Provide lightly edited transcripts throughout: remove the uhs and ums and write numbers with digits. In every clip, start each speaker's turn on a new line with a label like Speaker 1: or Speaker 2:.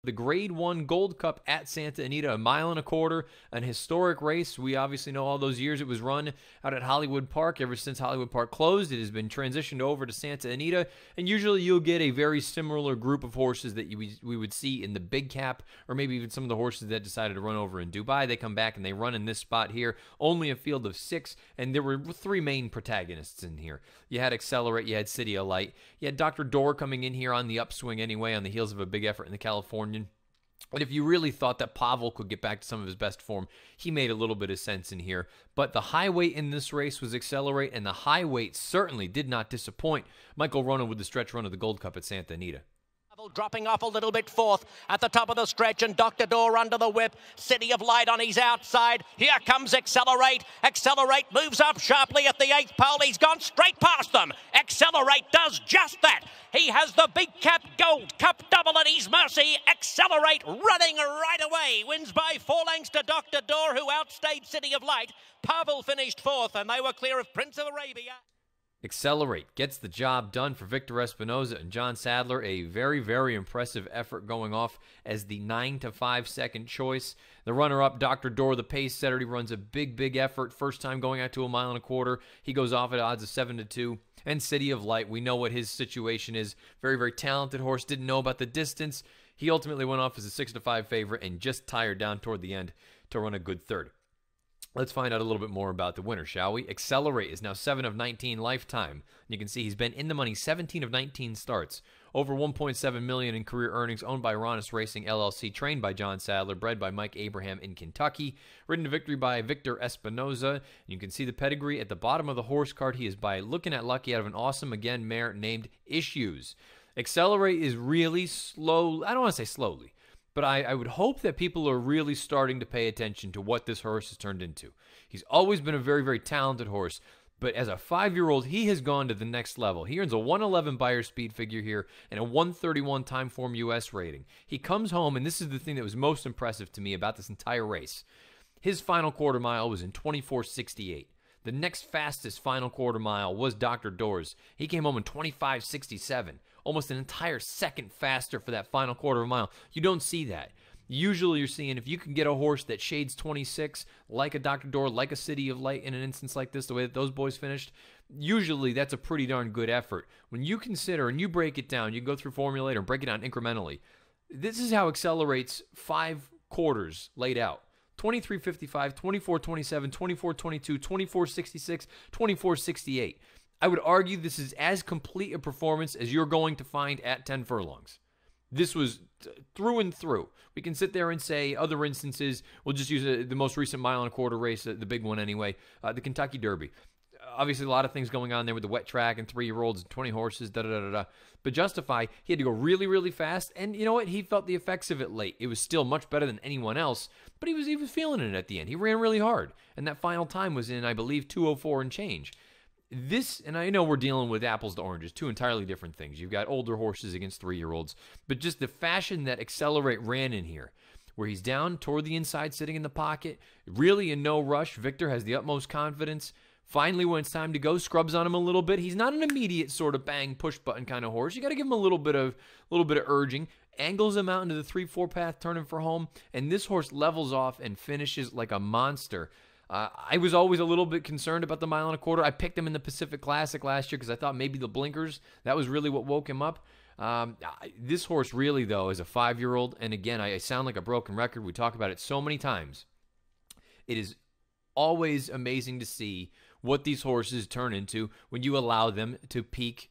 Speaker 1: The Grade 1 Gold Cup at Santa Anita, 1.25 miles, an historic race. We obviously know all those years it was run out at Hollywood Park. Ever since Hollywood Park closed, it has been transitioned over to Santa Anita, and usually you'll get a very similar group of horses that we would see in the Big Cap, or maybe even some of the horses that decided to run over in Dubai. They come back and they run in this spot here. Only a field of 6, and there were 3 main protagonists in here. You had Accelerate, you had City of Light, you had Dr. Door coming in here on the upswing anyway, on the heels of a big effort in the Californian. But if you really thought that Pavel could get back to some of his best form, he made a little bit of sense in here. But the high weight in this race was Accelerate, and the high weight certainly did not disappoint. Michael Rona with the stretch run of the Gold Cup at Santa Anita.
Speaker 2: Dropping off a little bit fourth at the top of the stretch, and Dr. Door under the whip. City of Light on his outside. Here comes Accelerate. Accelerate moves up sharply at the 8th pole. He's gone straight past them. Accelerate does just that. He has the Big Cap Gold Cup double at his mercy. Accelerate running right away. Wins by 4 lengths to Dr. Door, who outstayed City of Light. Pavel finished 4th, and they were clear of Prince of Arabia.
Speaker 1: Accelerate gets the job done for Victor Espinoza and John Sadler. A very, very impressive effort going off as the 9 to 5 second choice. The runner-up, Dr. Door, the pace setter, he runs a big, big effort. First time going out to 1.25 miles. He goes off at odds of 7 to 2. And City of Light, we know what his situation is. Very, very talented horse. Didn't know about the distance. He ultimately went off as a 6 to 5 favorite and just tired down toward the end to run a good third. Let's find out a little bit more about the winner, shall we? Accelerate is now 7 of 19 lifetime. You can see he's been in the money 17 of 19 starts. Over $1.7 million in career earnings, owned by Ronis Racing LLC, trained by John Sadler, bred by Mike Abraham in Kentucky. Ridden to victory by Victor Espinoza. You can see the pedigree at the bottom of the horse card. He is by Looking at Lucky out of an awesome, again, mare named Issues. Accelerate is really slow. I don't want to say slowly, but I would hope that people are really starting to pay attention to what this horse has turned into. He's always been a very, very talented horse, but as a 5-year-old, he has gone to the next level. He earns a 111 Beyer speed figure here and a 131 time form U.S. rating. He comes home, and this is the thing that was most impressive to me about this entire race. His final quarter mile was in 24:68. The next fastest final quarter mile was Dr. Door's. He came home in 25:67. Almost an entire second faster for that final quarter of a mile. You don't see that. Usually you're seeing if you can get a horse that shades 26, like a Dr. Door, like a City of Light in an instance like this, the way that those boys finished, usually that's a pretty darn good effort. When you consider and you break it down, you go through Formulator and break it down incrementally. This is how Accelerate's 5 quarters laid out. 23:55, 24:27, 24:22, 24:66, 24:68. I would argue this is as complete a performance as you're going to find at 10 furlongs. This was through and through. We can sit there and say other instances. We'll just use the most recent 1.25 race, the big one anyway, the Kentucky Derby. Obviously, a lot of things going on there with the wet track and 3-year-olds and 20 horses, da-da-da-da-da. But Justify, he had to go really, really fast. And you know what? He felt the effects of it late. It was still much better than anyone else, but he was feeling it at the end. He ran really hard. And that final time was in, I believe, 2:04 and change. This, and I know we're dealing with apples to oranges, 2 entirely different things. You've got older horses against 3-year-olds, but just the fashion that Accelerate ran in here, where he's down toward the inside, sitting in the pocket, really in no rush. Victor has the utmost confidence. Finally, when it's time to go, scrubs on him a little bit. He's not an immediate sort of bang, push button kind of horse. You got to give him a little bit of urging. Angles him out into the 3-4 path, turning for home, and this horse levels off and finishes like a monster. I was always a little bit concerned about the 1.25 miles. I picked him in the Pacific Classic last year because I thought maybe the blinkers, that was really what woke him up. This horse really, though, is a 5-year-old, and again, I sound like a broken record. We talk about it so many times. It is always amazing to see what these horses turn into when you allow them to peak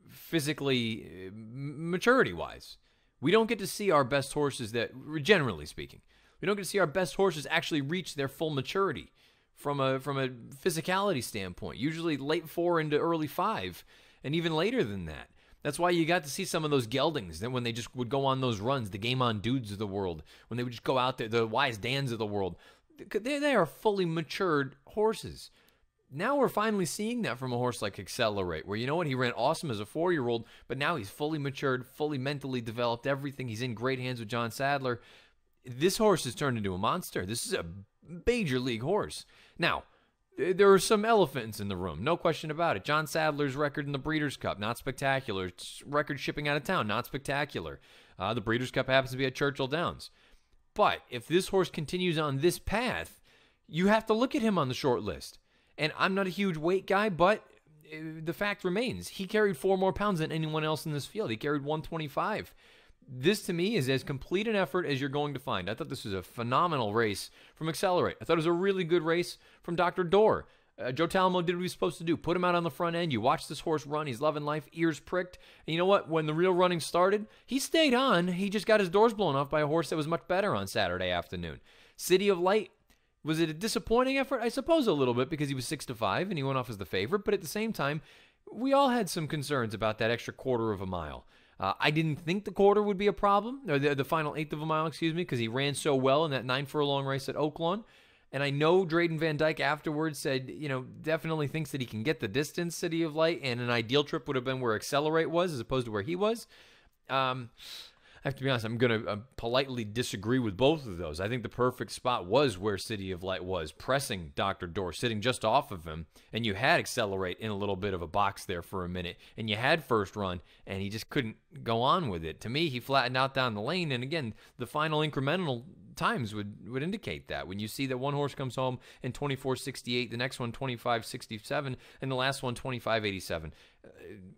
Speaker 1: physically, maturity-wise. We don't get to see our best horses that, generally speaking, we don't get to see our best horses actually reach their full maturity from a physicality standpoint. Usually late 4 into early 5, and even later than that. That's why you got to see some of those geldings that when they just would go on those runs, the Game On Dudes of the world, when they would just go out there, the Wise Dans of the world. They are fully matured horses. Now we're finally seeing that from a horse like Accelerate, where you know what, he ran awesome as a 4-year-old, but now he's fully matured, fully mentally developed, everything. He's in great hands with John Sadler. This horse has turned into a monster. This is a major league horse. Now, there are some elephants in the room, no question about it. John Sadler's record in the Breeders' Cup, not spectacular. Record shipping out of town, not spectacular. The Breeders' Cup happens to be at Churchill Downs. But if this horse continues on this path, you have to look at him on the short list. And I'm not a huge weight guy, but the fact remains, he carried 4 more pounds than anyone else in this field. He carried 125. This, to me, is as complete an effort as you're going to find. I thought this was a phenomenal race from Accelerate. I thought it was a really good race from Dr. Dorr. Joe Talamo did what he was supposed to do. Put him out on the front end. You watch this horse run. He's loving life, ears pricked. And you know what? When the real running started, he stayed on. He just got his doors blown off by a horse that was much better on Saturday afternoon. City of Light, was it a disappointing effort? I suppose a little bit, because he was 6-5 and he went off as the favorite. But at the same time, we all had some concerns about that extra quarter of a mile. I didn't think the quarter would be a problem, or the final eighth of a mile, excuse me, because he ran so well in that 9-furlong race at Oaklawn. And I know Drayden Van Dyke afterwards said, definitely thinks that he can get the distance, City of Light, and an ideal trip would have been where Accelerate was as opposed to where he was. I have to be honest, I'm going to politely disagree with both of those. I think the perfect spot was where City of Light was, pressing Dr. Dorr, sitting just off of him, and you had Accelerate in a little bit of a box there for a minute, and you had First Run, and he just couldn't go on with it. To me, he flattened out down the lane, and again, the final incremental times would indicate that. When you see that one horse comes home in 24.68, the next one 25.67, and the last one 25.87,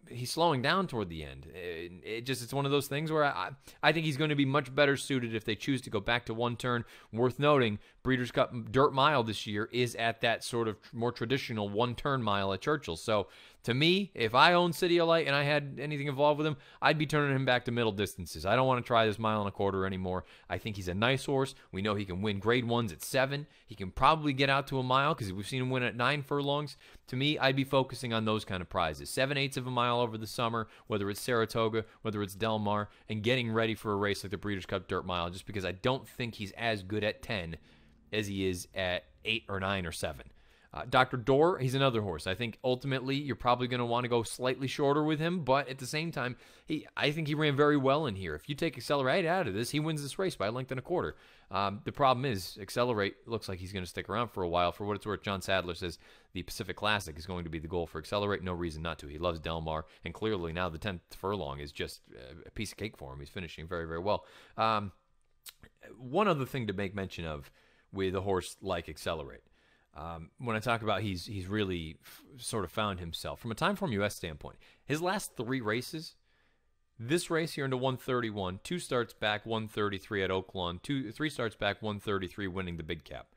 Speaker 1: he's slowing down toward the end. It's one of those things where I think he's going to be much better suited if they choose to go back to one turn. Worth noting, Breeders' Cup Dirt Mile this year is at that sort of more traditional one-turn mile at Churchill. So to me, if I owned City of Light and I had anything involved with him, I'd be turning him back to middle distances. I don't want to try this 1.25 miles anymore. I think he's a nice horse. We know he can win grade 1s at 7. He can probably get out to a mile because we've seen him win at 9 furlongs. To me, I'd be focusing on those kind of prizes. 7/8 of a mile over the summer, whether it's Saratoga, whether it's Del Mar, and getting ready for a race like the Breeders' Cup Dirt Mile, just because I don't think he's as good at 10 as he is at 8 or 9 or 7. Dr. Dorr, he's another horse. I think ultimately you're probably going to want to go slightly shorter with him, but at the same time, I think he ran very well in here. If you take Accelerate out of this, he wins this race by a length and a quarter. The problem is Accelerate looks like he's going to stick around for a while. For what it's worth, John Sadler says the Pacific Classic is going to be the goal for Accelerate. No reason not to. He loves Del Mar, and clearly now the 10th furlong is just a piece of cake for him. He's finishing very, very well. One other thing to make mention of with a horse like Accelerate. When I talk about he's really sort of found himself from a Timeform US standpoint. His last 3 races, this race here into 131, 2 starts back 133 at Oaklawn, 3 starts back 133 winning the big cap.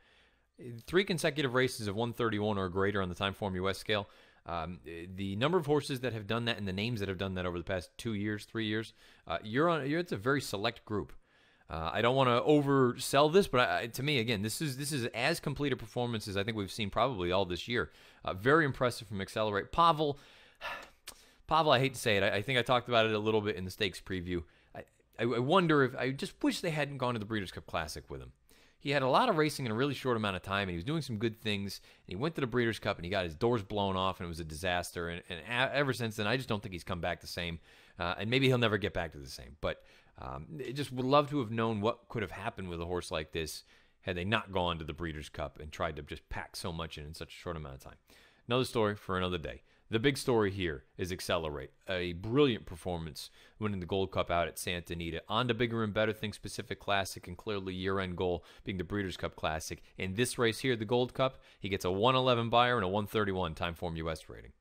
Speaker 1: 3 consecutive races of 131 or greater on the Timeform US scale. The number of horses that have done that and the names that have done that over the past 2 years, 3 years, it's a very select group. I don't want to oversell this, but to me, again, this is as complete a performance as I think we've seen probably all this year. Very impressive from Accelerate. Pavel, I hate to say it. I think I talked about it a little bit in the stakes preview. I wonder if I just wish they hadn't gone to the Breeders' Cup Classic with him. He had a lot of racing in a really short amount of time, and he was doing some good things. And he went to the Breeders' Cup, and he got his doors blown off, and it was a disaster. And ever since then, I just don't think he's come back the same. And maybe he'll never get back to the same. But just would love to have known what could have happened with a horse like this had they not gone to the Breeders' Cup and tried to just pack so much in such a short amount of time. Another story for another day. The big story here is Accelerate. A brilliant performance winning the Gold Cup out at Santa Anita. On to bigger and better things, Pacific Classic, and clearly year-end goal being the Breeders' Cup Classic. In this race here, the Gold Cup, he gets a 111 buyer and a 131 Timeform US rating.